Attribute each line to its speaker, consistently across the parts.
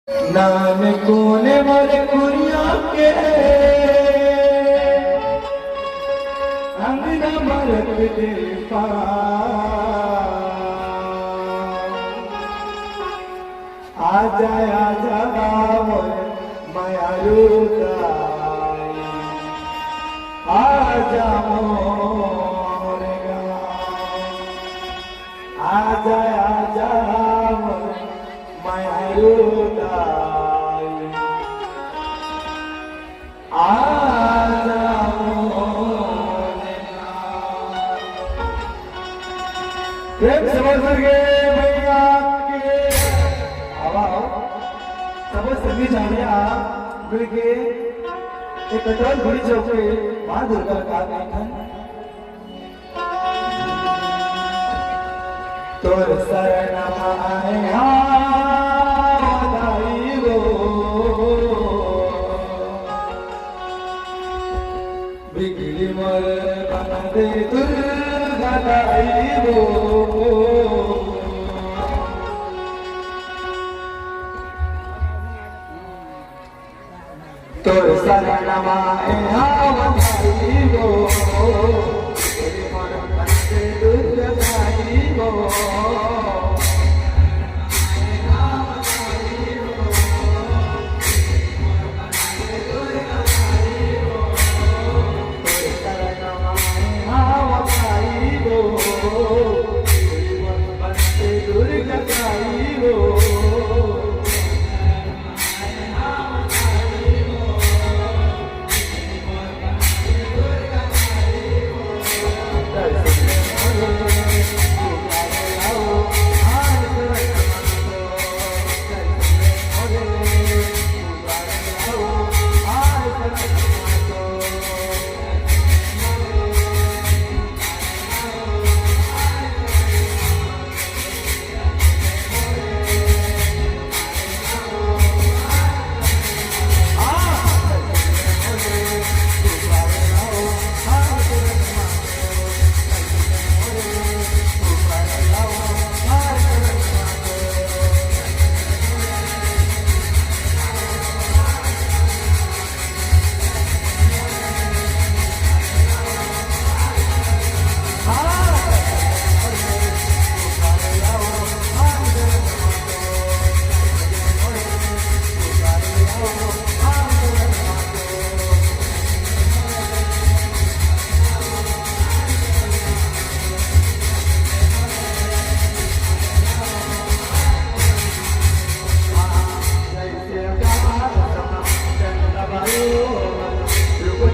Speaker 1: नानको ने मोरे कुरिया के अंगना मरत दे पा आजा आजा माया आजा मोरे आजा आजा माया आजा प्रेम समझ गए भैया के हवा सब सभी जानिया मिलके एक कटोल बड़ी चौके मां दुर्गा का गाथन तोर शरण माए दाई गो बिगड़ी मोर बना दे दुर्गा दाई गो तोर शरण माए दाई गो बिगड़ी मोर बना दे दुर्गा दाई गो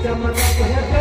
Speaker 1: चमक